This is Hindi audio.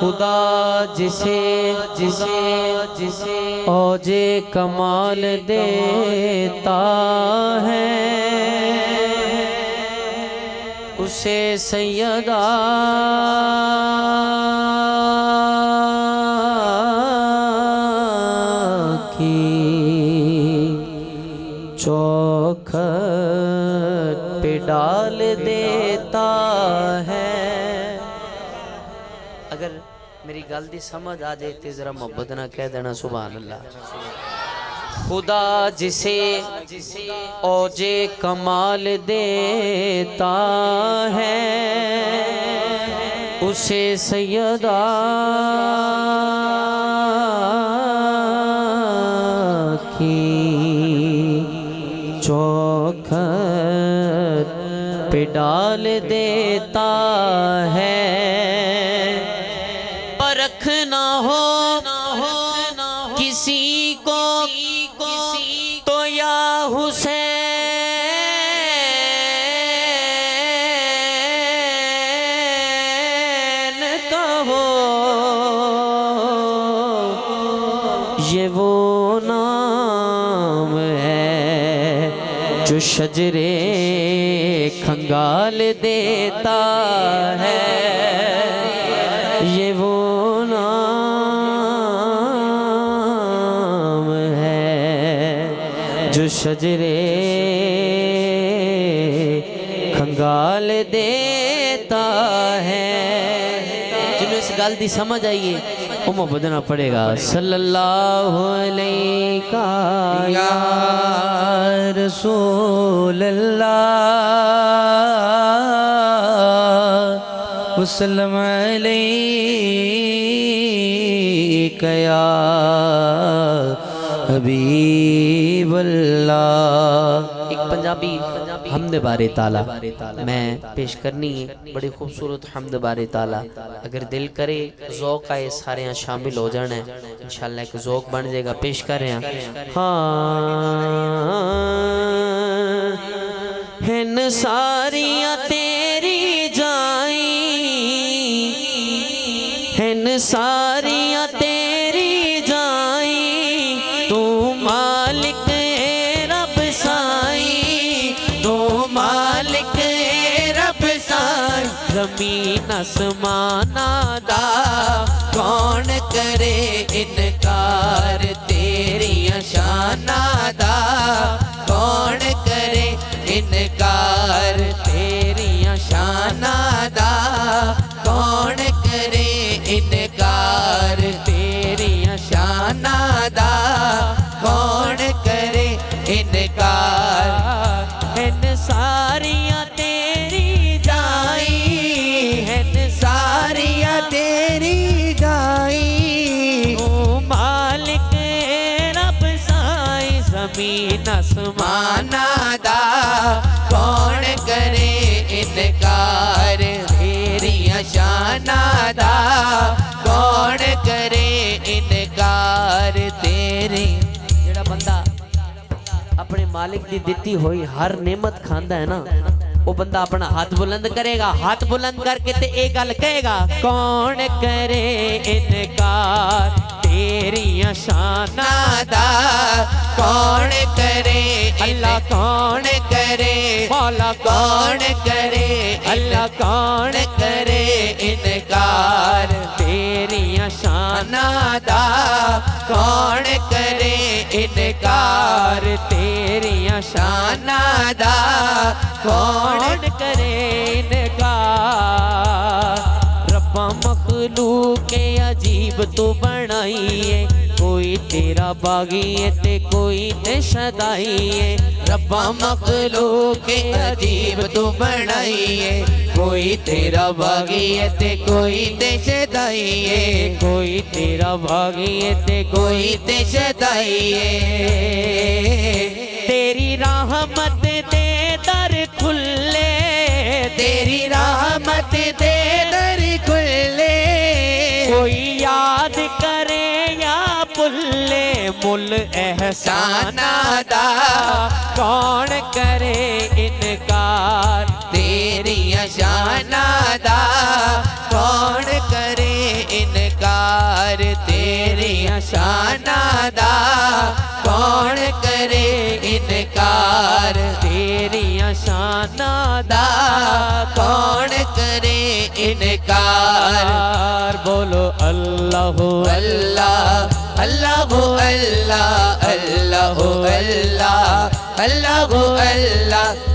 खुदा जिसे जिसे जिसे औजे कमाल देता है उसे सैयदा की चौखट पे डाल देता है। अगर मेरी गल दी समझ आ जाए तो जरा मोहब्बत ना कह देना सुभान अल्लाह। खुदा जिसे औजे कमाल देता है उसे सैयदा की चौखट पे डाल देता है। परख ना हो किसी को तो या हुसैन कहो, ये वो नाम है जो शजरे खंगाल देता है। ये वो नाम है जो शजरे खंगाल देता है। जिन्हें इस गल की समझ आइए वो मोहब्बत ना पड़ेगा। सल्लल्लाहु अलैहि या रसूल अल्लाह वसल्लम अलैका या हबीब अल्लाह। एक पंजाबी हमद बारे ताला मैं पेश करनी है, बड़ी खूबसूरत हमद बारे ताला। अगर दिल करे ज़ौक़ आए सारे यहाँ शामिल हो जाना है, इंशाल्लाह एक ज़ौक़ बन जाएगा। पेश कर रहे हैं हाँ हिन सारियाँ तेरी जाई, हिन सारियाँ तेरी जाई, तू मालिक रब साई, तू मालिक रब साई। ज़मीन आसमाना दा कौन करे इनकार, तेरियां शाना दा कौन करे इनकार, तेरियां शाना दा कौन करे इनकार, तेरियां शाना दा कौन करे इनकार। हिन सारियां तेरी जाई, हिन सारियां तेरी जाई, तू मालिक रब साई। ज़मीन आसमाना दा कौन करे इनकार, तेरियां शाना दा कौन करे इनकार। तेरी जेड़ा बंदा अपने मालिक की दिती हुई हर नेमत खांदा है ना, वो बंदा अपना हाथ बुलंद करेगा, हाथ बुलंद करके ते एक गल कहेगा, कौन करे इनकार, तेरियां शाना दा कौन करे अल्लाह, कौन करे मौला, कौन करे अल्लाह, कौन करे इनकार, तेरियां शाना दा कौन करे इनकार, तेरियां शाना दा कौन करे इनकार। रब्बा मखलूक अजीब तू बनाई है, कोई तेरा बागी है ते कोई ते शदाई है। रब्बा मखलूक अजीब तू बनाई है, कोई तेरा बागी है ते कोई ते शदाई है, कोई तेरा बागी है ते कोई ते शदाई है। तेरी रहमत दे दर खुले, तेरी रहमत दे दर खुले, कोई याद करे या पुल्ले मुल एहसाना दा कौन करे इनकार, तेरियां शाना दा कौन करे इनकार। दा कौन करे इनकार, तेरिया शाना दा कौन करे इनकार। बोलो अल्लाह अल्लाह अल्लाह अल्लाह अल्लाह अल्लाह अल्लाह अल्लाह।